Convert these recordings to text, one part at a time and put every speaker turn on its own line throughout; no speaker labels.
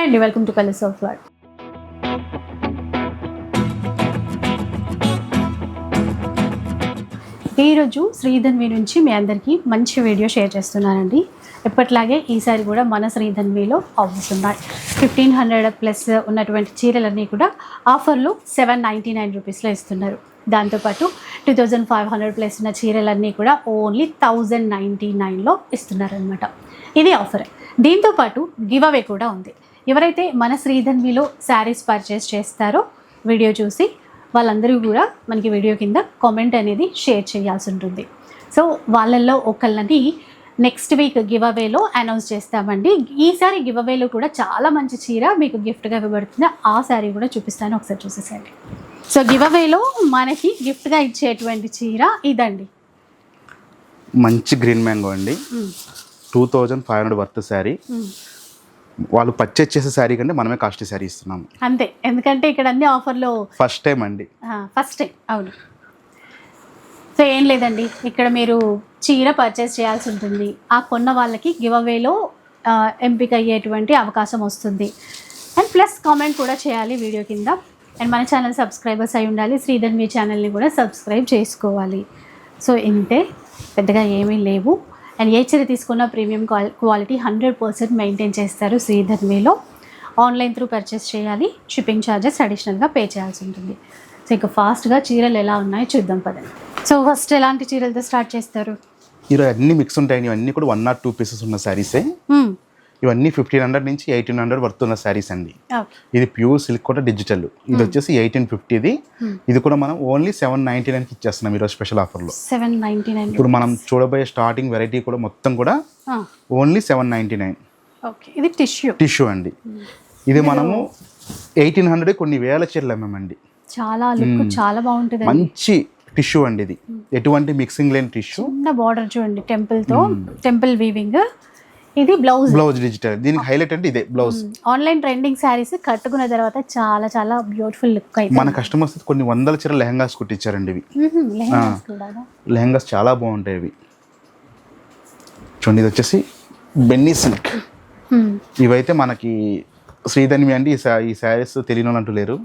అండి, welcome to colours of life. ఈరోజు శ్రీధన్వి నుంచి మీ అందరికీ మంచి వీడియో షేర్ చేస్తున్నానండి. ఎప్పట్లాగే ఈసారి కూడా మన శ్రీధన్విలో ఆఫర్స్ ఉన్నాయి. 1500 ప్లస్ ఉన్నటువంటి చీరలన్నీ కూడా ఆఫర్లు 799 రూపీస్లో ఇస్తున్నారు. దాంతోపాటు 2500 ప్లస్ ఉన్న చీరలన్నీ కూడా ఓన్లీ 1099లో ఇస్తున్నారనమాట. ఇది ఆఫర్. దీంతోపాటు గివ్ అవే కూడా ఉంది. ఎవరైతే మన శ్రీధన్విలో శారీస్ పర్చేస్ చేస్తారో వీడియో చూసి వాళ్ళందరూ కూడా మనకి వీడియో కింద కామెంట్ అనేది షేర్ చేయాల్సి ఉంటుంది. సో వాళ్ళల్లో ఒకళ్ళని నెక్స్ట్ వీక్ గివ్ అవేలో అనౌన్స్ చేస్తామండి. ఈసారి గివ్ అవేలో కూడా చాలా మంచి చీర మీకు గిఫ్ట్గా ఇవ్వబడుతుంది. ఆ శారీ కూడా చూపిస్తాను, ఒకసారి చూసేసండి. సో గివ్ అవేలో మనకి గిఫ్ట్గా ఇచ్చేటువంటి చీర ఇదండి.
మంచి గ్రీన్ మ్యాంగో అండి. 2500 వర్త్ శారీ. వాళ్ళు పర్చేజ్ చేసే శారీ కంటే మనమే కాస్ట్లీ శారీ ఇస్తున్నాము
అంతే. ఎందుకంటే ఇక్కడ అన్ని ఆఫర్లో
ఫస్ట్ టైం అండి.
First time. అవును. సో ఏం లేదండి, ఇక్కడ మీరు చీర పర్చేస్ చేయాల్సి ఉంటుంది. ఆ కొన్న వాళ్ళకి గివ్ అవేలో ఎంపిక అయ్యేటువంటి అవకాశం వస్తుంది. అండ్ ప్లస్ కామెంట్ కూడా చేయాలి వీడియో కింద. అండ్ మన ఛానల్ సబ్స్క్రైబర్స్ అయి ఉండాలి. శ్రీధన్వి ఛానల్ని కూడా సబ్స్క్రైబ్ చేసుకోవాలి. సో ఇంతే, పెద్దగా ఏమీ లేవు. అండ్ ఏ చీర తీసుకున్న ప్రీమియం క్వాలిటీ 100% మెయింటైన్ చేస్తారు శ్రీధన్విలో. ఆన్లైన్ త్రూ పర్చేస్ చేయాలి. షిప్పింగ్ ఛార్జెస్ అడిషనల్గా పే చేయాల్సి ఉంటుంది. సో ఇక ఫాస్ట్గా చీరలు ఎలా ఉన్నాయో చూద్దాం పదండి. సో ఫస్ట్ ఎలాంటి చీరలతో స్టార్ట్ చేస్తారు?
ఈరోజు అన్ని మిక్స్ ఉంటాయి. ఇవన్నీ కూడా 1 or 2 పీసెస్ ఉన్న శారీసే. ఇవన్నీ 1500 నుంచి 1800 వర్త్ ఉన్న శారీస్ అండి. ఇది ప్యూర్ సిల్క్ కూడా డిజిటల్. ఇది వచ్చేసి 1850. ఇది కూడా మనం ఓన్లీ 799కి ఇచ్చేస్తున్నాం ఈరోజు స్పెషల్ ఆఫర్లో.
799.
ఇప్పుడు మనం చూడబోయే స్టార్టింగ్ వెరైటీ కూడా మొత్తం కూడా ఓన్లీ 799.
ఓకే, ఇది
టిష్యూ అండి. ఇది మనము 1800 కొన్ని వేల చీరలు అమ్మామండి.
చాలా లుక్ చాలా బాగుంటుంది.
మంచి టిష్యూ అండి. ఇది ఎటువంటి మిక్సింగ్ లేని టిష్యూ.
చిన్న బార్డర్ చూడండి, టెంపుల్ వీవింగ్. ఇది బ్లౌజ్
డిజిటల్. దీనికి హైలైట్ అంటే ఇదే బ్లౌజ్.
ఆన్లైన్ ట్రెండింగ్ శారీస్ కట్టుకున్న తర్వాత చాలా చాలా బ్యూటిఫుల్ లుక్ అయితే
మన కస్టమర్స్ కొన్ని 100 చీర లెహంగాస్ కుట్టించారండి. ఇవి లెహంగాస్ చాలా బాగుంటాయి. ఇవి చూడండి. ఇది వచ్చేసి బెన్నీ సిల్క్. ఇవైతే మనకి శ్రీధన్వి అండి. ఈ శారీస్ తెలియని వాళ్ళు అంటూ లేరు.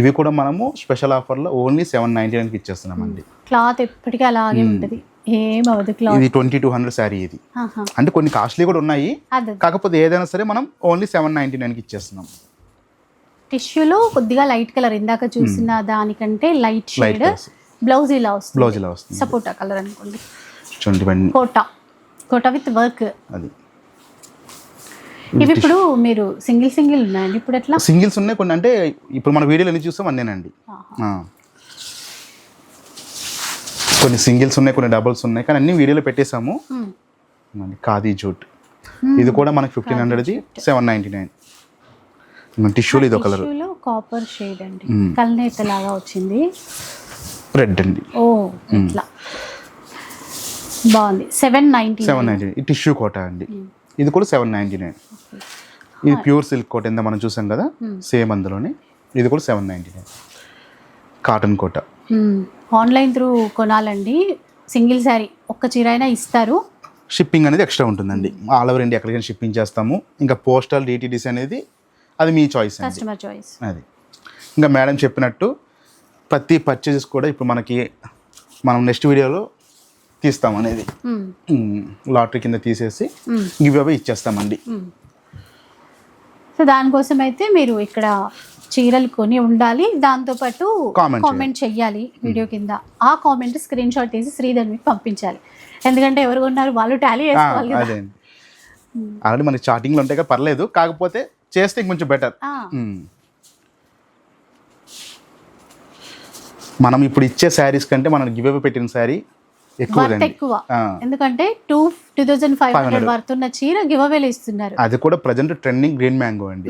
ఇవి కూడా మనము స్పెషల్ ఆఫర్లో ఓన్లీ 799కి ఇచ్చేస్తున్నామండి.
క్లాత్ ఎప్పటికీ అలాగే ఉంటుంది, ఏమవదు.
ఇది 2200 శారీ. ఇది అంటే కొన్ని కాస్ట్లీ కూడా ఉన్నాయి, కాకపోతే ఏదైనా సరే మనం ఓన్లీ 799కి ఇచ్చేస్తున్నాం.
టిష్యూలో కొద్దిగా లైట్ కలర్, ఇందాక చూసిన దానికంటే లైట్ షేడ్. బ్లౌజ్ ఇలా వస్తుంది, సపోటా కలర్ అనుకోండి.
చూడండి,
కోటా విత్ వర్క్.
అది
ఇవి ఇప్పుడు మీరు సింగిల్ ఉన్నాయండి. ఇప్పుడు ఎట్లా
సింగిల్స్ ఉన్నాయి కొన్ని. అంటే ఇప్పుడు మన వీడియోలో ఎన్ని చూస్తాం అన్నేనండి. కొన్ని సింగిల్స్ ఉన్నాయి, కొన్ని డబుల్స్ ఉన్నాయి, కానీ అన్ని వీడియోలో పెట్టేసాము. ఖాదీ జూట్. ఇది కూడా మనకి 1500ది 799. టిష్యూలో ఇది ఒక కలర్,
కాపర్ షేడ్ అండి. కల్నేత లాగా వచ్చింది.
రెడ్ అండి.
ఓ ఇట్లా బాగుంది. 799.
ఈ టిష్యూ కోట అండి. ఇది కూడా 799. ఇది ప్యూర్ సిల్క్ కోట ఎంత మనం చూసాం కదా, సేమ్ అందులోనే. ఇది కూడా 799. కాటన్ కోట.
ఆన్లైన్ త్రూ కొనాలండి. సింగిల్ శారీ ఒక్క చీర అయినా ఇస్తారు.
షిప్పింగ్ అనేది ఎక్స్ట్రా ఉంటుందండి. ఆల్ ఓవర్ ఇండియా ఎక్కడికైనా షిప్పింగ్ చేస్తాము. ఇంకా పోస్టల్ DTDC అనేది అది మీ చాయిస్,
కస్టమర్ చాయిస్.
అది ఇంకా మేడం చెప్పినట్టు ప్రతి పర్చేజెస్ కూడా ఇప్పుడు మనం నెక్స్ట్ వీడియోలో తీస్తాం అనేది లాటరీ కింద తీసేసి గివ్ అవే ఇచ్చేస్తామండి.
సో దానికోసం అయితే మీరు ఇక్కడ చీరలు కొని ఉండాలి. దాంతోపాటు కామెంట్ చెయ్యాలి వీడియో కింద. ఆ కామెంట్ స్క్రీన్ షాట్ తీసి శ్రీధన్వికి పంపించాలి. ఎందుకంటే ఎవరు కొన్నారు వాళ్ళు టాలీ చేసుకోవాలి కదా.
ఆల్రెడీ మనకి చాటింగ్లో ఉంటాయి కదా, పర్లేదు. కాకపోతే చేస్తే ఇంకొంచెం బెటర్. మనం ఇప్పుడు ఇచ్చే శారీస్ కంటే మనం గివ్ అవే పెట్టిన శారీ ఎక్కువ. ఎందుకంటే 2500 వర్త్ ఉన్న చీర గివ్ అవేలు ఇస్తున్నారు. అది కూడా ప్రజెంట్ ట్రెండింగ్ గ్రీన్ మ్యాంగో అండి.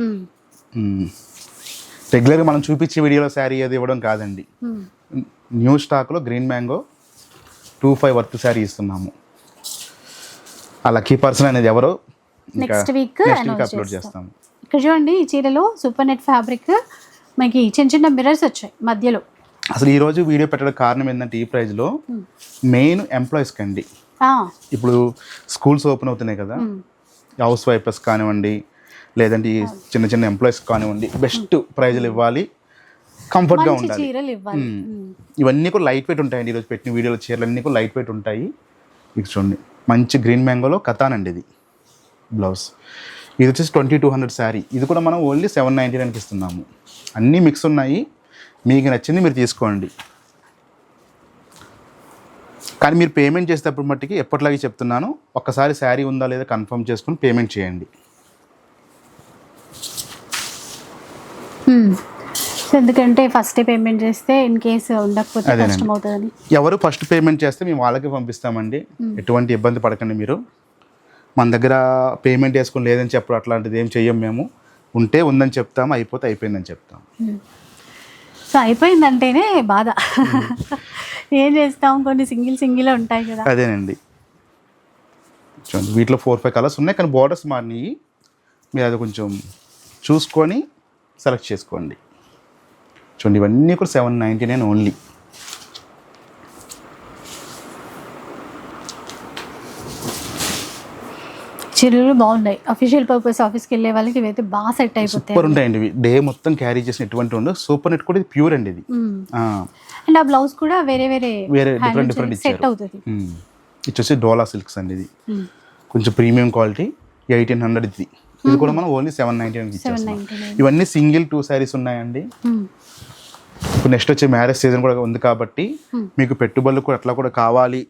రెగ్యులర్గా మనం చూపించే వీడియోలో శారీ అది ఇవ్వడం కాదండి. న్యూ స్టాక్లో గ్రీన్ మ్యాంగో 2500 వర్త్ శారీ ఇస్తున్నాము. ఆ లక్కీ పర్సన్ అనేది ఎవరో
నెక్స్ట్ వీక్
అప్లోడ్ చేస్తాము.
ఇక్కడ చూడండి, ఈ చీరలో సూపర్ నెట్ ఫ్యాబ్రిక్ మనకి చిన్న మిర్రర్స్ వచ్చాయి మధ్యలో.
అసలు ఈరోజు వీడియో పెట్టడం కారణం ఏంటంటే ఈ ప్రైజ్లో మెయిన్ ఎంప్లాయీస్కి అండి. ఇప్పుడు స్కూల్స్ ఓపెన్ అవుతున్నాయి కదా, హౌస్ వైఫర్స్ కానివ్వండి, లేదంటే ఈ చిన్న చిన్న ఎంప్లాయీస్ కానివ్వండి బెస్ట్ ప్రైజ్లు ఇవ్వాలి, కంఫర్ట్గా
మంచి
ఉండాలి.
చీరలు ఇవ్వాలి.
ఇవన్నీ కూడా లైట్ వెయిట్ ఉంటాయండి. ఈరోజు పెట్టిన వీడియోలో చీరలు అన్నీ కూడా లైట్ వెయిట్ ఉంటాయి. ఇది చూడండి మంచి గ్రీన్ మ్యాంగోలో కథాన్ అండి ఇది బ్లౌజ్. ఇది వచ్చేసి 2200 శారీ. ఇది కూడా మనం ఓన్లీ 799కి ఇస్తున్నాము. అన్నీ మిక్స్ ఉన్నాయి, మీకు నచ్చింది మీరు తీసుకోండి. కానీ మీరు పేమెంట్ చేసేటప్పుడు మట్టికి ఎప్పటిలాగే చెప్తున్నాను, ఒక్కసారి శారీ ఉందా లేదా కన్ఫర్మ్ చేసుకుని పేమెంట్ చేయండి.
ఎందుకంటే ఫస్ట్ పేమెంట్ చేస్తే ఇన్ కేసు ఉండకపోతే కష్టం అవుతుందని.
ఎవరు ఫస్ట్ పేమెంట్ చేస్తే మేము వాళ్ళకి పంపిస్తామండి. ఎటువంటి ఇబ్బంది పడకండి మీరు. మన దగ్గర పేమెంట్ వేసుకుని లేదని చెప్పడం అట్లాంటిది ఏం చెయ్యం మేము. ఉంటే ఉందని చెప్తాము, అయిపోతే అయిపోయిందని చెప్తాం.
సో అయిపోయిందంటేనే బాధ. ఏం చేస్తాం, కొన్ని సింగిల్ ఉంటాయి కదా.
అదేనండి చూడండి వీటిలో 4-5 కలర్స్ ఉన్నాయి, కానీ బోర్డర్స్ మారినాయి. మీరు అది కొంచెం చూసుకొని సెలెక్ట్ చేసుకోండి. చూడండి ఇవన్నీ కూడా 799 ఓన్లీ.
చీరలు బాగున్నాయి. అఫీషియల్ పర్పస్ ఆఫీస్కి వెళ్ళే వాళ్ళకి ఇవైతే బాగా సెట్ అయిపోతాయి.
సూపర్ ఉంటాయండి ఇవి. డే మొత్తం క్యారీ చేసిన ఎటువంటి ఉండదు. సూపర్ నెట్ కూడా ఇది ప్యూర్ అండి ఇది.
అండ్ ఆ బ్లౌజ్ కూడా వేరే
డిఫరెంట్
సెట్ అవుతుంది.
ఇది వచ్చి డోలా సిల్క్స్ అండి. ఇది కొంచెం ప్రీమియం క్వాలిటీ 1800 ఇది. ఇది కూడా మనం ఓన్లీ 799 ఇచ్చేస్తాం. ఇవన్నీ సింగిల్ 2 శారీస్ ఉన్నాయండి. ఇప్పుడు నెక్స్ట్ వచ్చే మ్యారేజ్ సీజన్ కూడా ఉంది కాబట్టి మీకు పెట్టుబడులు కూడా అట్లా కూడా కావాలి,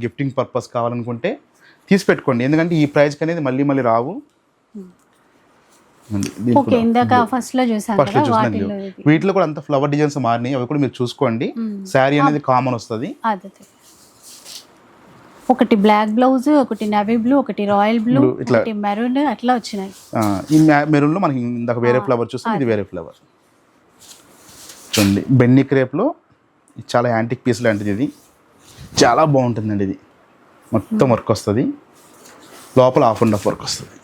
గిఫ్టింగ్ పర్పస్ కావాలనుకుంటే తీసి పెట్టుకోండి. ఎందుకంటే ఈ ప్రైస్కి అనేది మళ్ళీ రావు. వీటిలో కూడా అంత ఫ్లవర్ డిజైన్స్ మారినాయి, అవి కూడా మీరు చూసుకోండి. శారీ అనేది కామన్ వస్తుంది.
ఒకటి బ్లాక్ బ్లౌజ్, ఒకటి నేవీ బ్లూ, ఒకటి రాయల్ బ్లూ, ఒకటి మెరూన్ అట్లా వచ్చినాయి.
ఈ మెరూన్ లో మనకి ఇందాక వేరే ఫ్లవర్ చూస్తే ఇది వేరే ఫ్లవర్. చూడండి బెన్నీ క్రేప్లో చాలా యాంటిక్ పీస్ లాంటిది. ఇది చాలా బాగుంటుందండి. ఇది మొత్తం వర్క్ వస్తుంది, లోపల హాఫ్ అండ్ హాఫ్ వర్క్ వస్తుంది.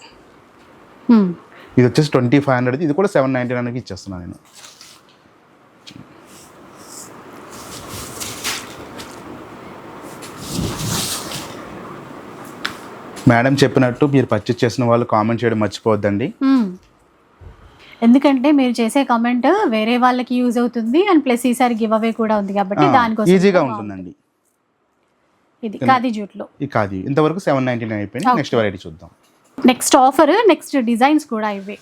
ఇది వచ్చేసి 2500. ఇది కూడా 799కి ఇచ్చేస్తున్నాను నేను. మేడం చెప్పినట్టు మీరు పర్చేస్ చేసిన వాళ్ళు కామెంట్ చేయడం మర్చిపోవద్దండి.
ఎందుకంటే మీరు చేసే కామెంట్ వేరే వాళ్ళకి యూజ్ అవుతుంది. అండ్ ప్లస్ ఈసారి గివ్ అవే కూడా ఉంది కాబట్టి దానికోసం
ఈజీగా ఉంటుందండి.
ఇది ఖాదీ జూట్లో
ఈ ఖాదీ ఇంతవరకు 799 అయిపోయింది. నెక్స్ట్ వెరైటీ చూద్దాం.
నెక్స్ట్ ఆఫర్, నెక్స్ట్ డిజైన్స్ కూడా ఇవే.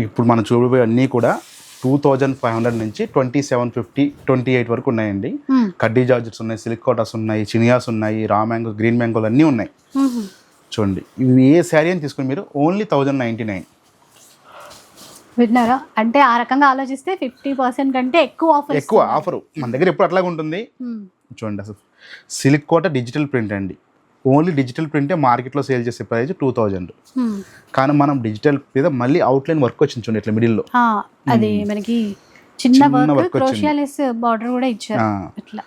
ఇప్పుడు మనం చూడబోయే అన్నీ కూడా 2500 నుంచి 2750, 28 వరకు ఉన్నాయండి. కడ్డీ జార్జెట్స్ ఉన్నాయి, సిల్క్ కోటాస్ ఉన్నాయి, చినియాస్ ఉన్నాయి, రా మ్యాంగో, గ్రీన్ మ్యాంగోలు అన్నీ ఉన్నాయి. చూడండి ఇవి ఏ శారీ అని తీసుకుని మీరు ఓన్లీ 1099.
విన్నారా? అంటే ఆ రకంగా ఆలోచిస్తే 50% కంటే ఎక్కువ ఆఫర్.
మన దగ్గర ఎప్పుడు అట్లాగే ఉంటుంది. చూడండి అసలు సిల్క్ కోట డిజిటల్ ప్రింట్ అండి. ఓన్లీ డిజిటల్ ప్రింటే మార్కెట్లో సేల్ చేసే ప్రైస్ 2000. కానీ మనం డిజిటల్ మీద మళ్ళీ అవుట్లైన్ వర్క్ వచ్చింది చూడండి ఇట్లా మిడిల్లో.
అది మనకి చిన్న వర్క్ క్రోషియాలెస్ బార్డర్ కూడా ఇచ్చారు ఇట్లా.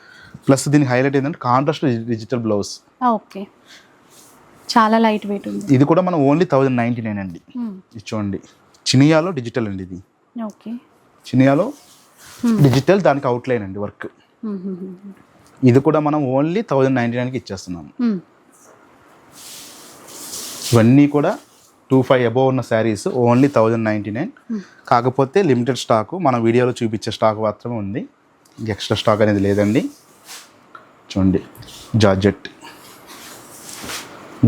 ప్లస్ దీనికి హైలైట్ ఏంటంటే కాంట్రాస్ట్ డిజిటల్ బ్లౌజ్.
ఓకే, చాలా లైట్ వెయిట్ ఉంది.
ఇది కూడా మనం ఓన్లీ 1099 అండి. ఇది చూడండి చినియాలో డిజిటల్ అండి. ఇది
ఓకే
చినియాలో డిజిటల్, దానికి అవుట్లైన్ అండి వర్క్. ఇది కూడా మనం ఓన్లీ 1099కి ఇచ్చేస్తున్నాము. ఇవన్నీ కూడా 25 అబోవ్ ఉన్న శారీస్ ఓన్లీ 1099. కాకపోతే లిమిటెడ్ స్టాకు, మన వీడియోలో చూపించే స్టాక్ మాత్రమే ఉంది, ఎక్స్ట్రా స్టాక్ అనేది లేదండి. చూడండి జార్జెట్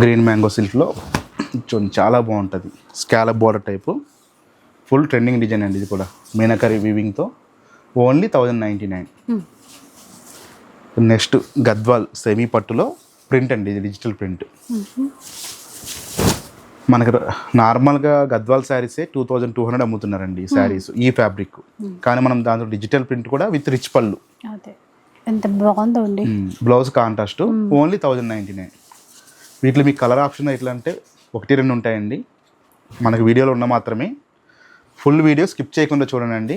గ్రీన్ మ్యాంగో సిల్క్లో చూడండి చాలా బాగుంటుంది. Scallop border type full trending design అండి. ఇది కూడా మీనాకరీ వీవింగ్తో ఓన్లీ 1099. నెక్స్ట్ గద్వాల్ సెమీ పట్టులో ప్రింట్ అండి. ఇది డిజిటల్ ప్రింట్. మనకి నార్మల్గా గద్వాల్ శారీసే 2200 అమ్ముతున్నారండి ఈ శారీస్, ఈ ఫ్యాబ్రిక్. కానీ మనం దాంట్లో డిజిటల్ ప్రింట్ కూడా విత్ రిచ్ పళ్ళు.
ఎంత బాగుందో అండి.
Blouse contrast only 1099. వీటిలో మీకు కలర్ ఆప్షన్ ఎట్లా అంటే 1-2 ఉంటాయండి. మనకి వీడియోలో ఉన్న మాత్రమే. ఫుల్ వీడియో స్కిప్ చేయకుండా చూడండి.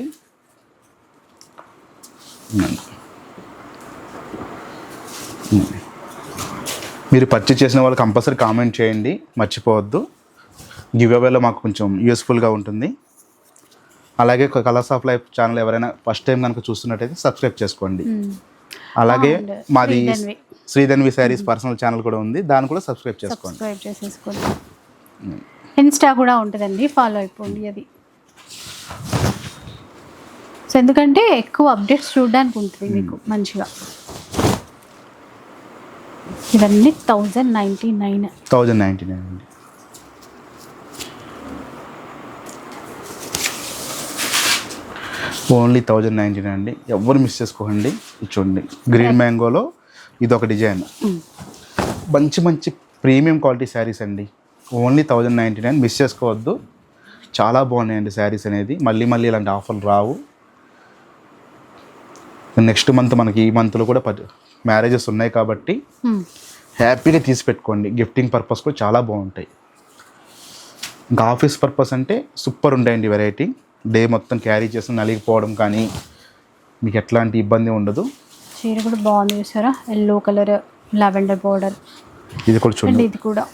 మీరు పర్చేస్ చేసిన వాళ్ళు కంపల్సరీ కామెంట్ చేయండి, మర్చిపోవద్దు. గివ్ అవేలో మాకు కొంచెం యూస్ఫుల్గా ఉంటుంది. అలాగే కలర్స్ ఆఫ్ లైఫ్ ఛానల్ ఎవరైనా ఫస్ట్ టైం కనుక చూస్తున్నట్టయితే సబ్స్క్రైబ్ చేసుకోండి. అలాగే మాది శ్రీధన్వి శారీస్ పర్సనల్ ఛానల్ కూడా ఉంది, దాన్ని కూడా సబ్స్క్రైబ్ చేసుకోండి.
ఇన్స్టా కూడా ఉంటుందండి, ఫాలో అయిపోండి అది. సో ఎందుకంటే ఎక్కువ అప్డేట్స్ చూడడానికి ఉంటుంది మీకు మంచిగా. ఇవన్నీ 1099.
1099 అండి. ఓన్లీ 1099 అండి. ఎవరు మిస్ చేసుకోకండి. చూడండి గ్రీన్ మ్యాంగోలో ఇదొక డిజైన్. మంచి మంచి ప్రీమియం క్వాలిటీ శారీస్ అండి. ఓన్లీ 1099, మిస్ చేసుకోవద్దు. చాలా బాగున్నాయండి శారీస్ అనేది. మళ్ళీ మళ్ళీ ఇలాంటి ఆఫర్లు రావు. నెక్స్ట్ మంత్ మనకి ఈ మంత్లో కూడా మ్యారేజెస్ ఉన్నాయి కాబట్టి హ్యాపీగా తీసి పెట్టుకోండి. గిఫ్టింగ్ పర్పస్ కూడా చాలా బాగుంటాయి. ఇంకా ఆఫీస్ పర్పస్ అంటే సూపర్ ఉంటాయండి వెరైటీ. డే మొత్తం క్యారీ చేసి నలిగిపోవడం కానీ మీకు ఎట్లాంటి ఇబ్బంది ఉండదు.
చీర కూడా బాగుంది చూసారా, ఎల్లో కలర్ లావెండర్ బోర్డర్.
ఇది కూడా చూడండి,
ఇది కూడా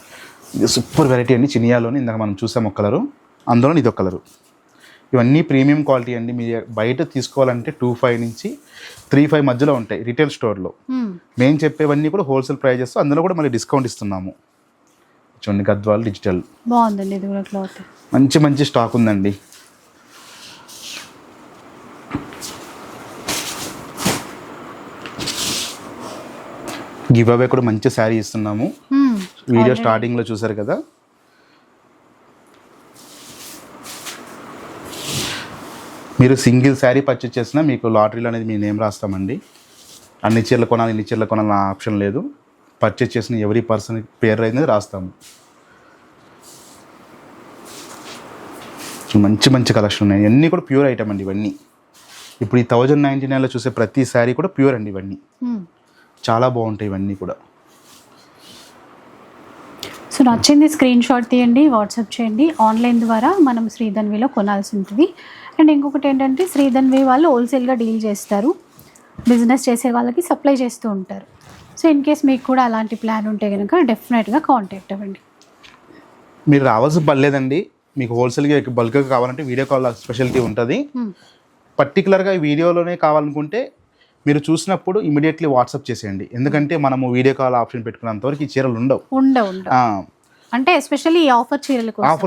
ఇది సూపర్ వెరైటీ అండి. చినియాలోని ఇందాక మనం చూసాం ఒక కలరు, అందులో ఇది ఒక కలరు. ఇవన్నీ ప్రీమియం క్వాలిటీ అండి. మీరు బయట తీసుకోవాలంటే 25 నుంచి 35 మధ్యలో ఉంటాయి రిటైల్ స్టోర్లో. మేము చెప్పేవన్నీ కూడా హోల్సేల్ ప్రైజెస్, అందులో కూడా మళ్ళీ డిస్కౌంట్ ఇస్తున్నాము. చూడండి గద్వాల్ డిజిటల్
బాగుందండి. ఇది కూడా క్లాత్
మంచి మంచి స్టాక్ ఉందండి. గివ్ అవే కూడా మంచి శారీ ఇస్తున్నాము. వీడియో స్టార్టింగ్లో చూసారు కదా. మీరు సింగిల్ శారీ పర్చేస్ చేసినా మీకు లాటరీలో అనేది మీ నేమ్ రాస్తామండి. అన్ని చీరలు కొనాలి ఇన్ని చీరలు కొనాలని ఆప్షన్ లేదు. పర్చేస్ చేసిన ఎవరీ పర్సన్ పేరు అనేది రాస్తాము. మంచి మంచి కలెక్షన్ ఉన్నాయి. ఇవన్నీ కూడా ప్యూర్ ఐటమ్ అండి. ఇవన్నీ ఇప్పుడు ఈ 1099లో చూసే ప్రతి శారీ కూడా ప్యూర్ అండి. ఇవన్నీ చాలా బాగుంటాయి ఇవన్నీ కూడా.
సో నచ్చింది స్క్రీన్ షాట్ తీయండి, వాట్సాప్ చేయండి. ఆన్లైన్ ద్వారా మనం శ్రీధన్విలో కొనాల్సి ఉంటుంది. అండ్ ఇంకొకటి ఏంటంటే శ్రీధన్వి వాళ్ళు హోల్సేల్గా డీల్ చేస్తారు, బిజినెస్ చేసే వాళ్ళకి సప్లై చేస్తూ ఉంటారు. సో ఇన్ కేస్ మీకు కూడా అలాంటి ప్లాన్ ఉంటే కనుక డెఫినెట్గా కాంటాక్ట్ అవ్వండి.
మీరు రావాల్సిన పర్లేదండి. మీకు హోల్సేల్గా బల్క్గా కావాలంటే వీడియో కాల్ స్పెషాలిటీ ఉంటుంది. పర్టికులర్గా ఈ వీడియోలోనే కావాలనుకుంటే మీరు చూసినప్పుడు ఇమీడియట్లీ వాట్సాప్ చేసేయండి. ఎందుకంటే మనము వీడియో కాల్ ఆప్షన్ పెట్టుకున్నంతవరకు ఈ చీరలు ఉండవు.
అంటే ఎస్పెషల్లీ ఈ ఆఫర్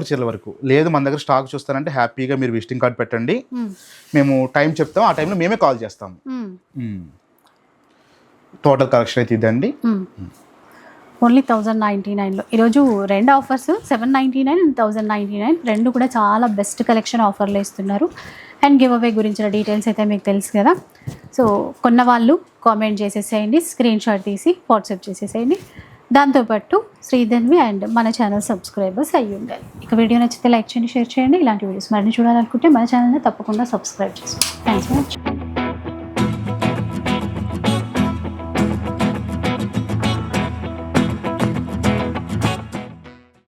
చీరల వరకు లేదు. మన దగ్గర స్టాక్ చూస్తారంటే హ్యాపీగా మీరు విజిటింగ్ కార్డ్ పెట్టండి, మేము టైం చెప్తాం, ఆ టైంలో మేమే కాల్ చేస్తాము. టోటల్ కలెక్షన్ అయితే ఇదండి.
ఓన్లీ 1099లో ఈరోజు రెండు ఆఫర్స్ 799 అండ్ 1099 రెండు కూడా చాలా బెస్ట్ కలెక్షన్ ఆఫర్లు ఇస్తున్నారు. అండ్ గివ్ అవే గురించిన డీటెయిల్స్ అయితే మీకు తెలుసు కదా. సో కొన్న వాళ్ళు కామెంట్ చేసేసేయండి, స్క్రీన్ షాట్ తీసి వాట్సాప్ చేసేసేయండి. దాంతోపాటు శ్రీధన్వి అండ్ మన ఛానల్ సబ్స్క్రైబర్స్ అయ్యి ఉండాలి. ఇక వీడియో నచ్చితే లైక్ చేయండి, షేర్ చేయండి. ఇలాంటి వీడియోస్ మరిన్ని చూడాలనుకుంటే మన ఛానల్ని తప్పకుండా సబ్స్క్రైబ్ చేసుకోండి. Thanks for watching.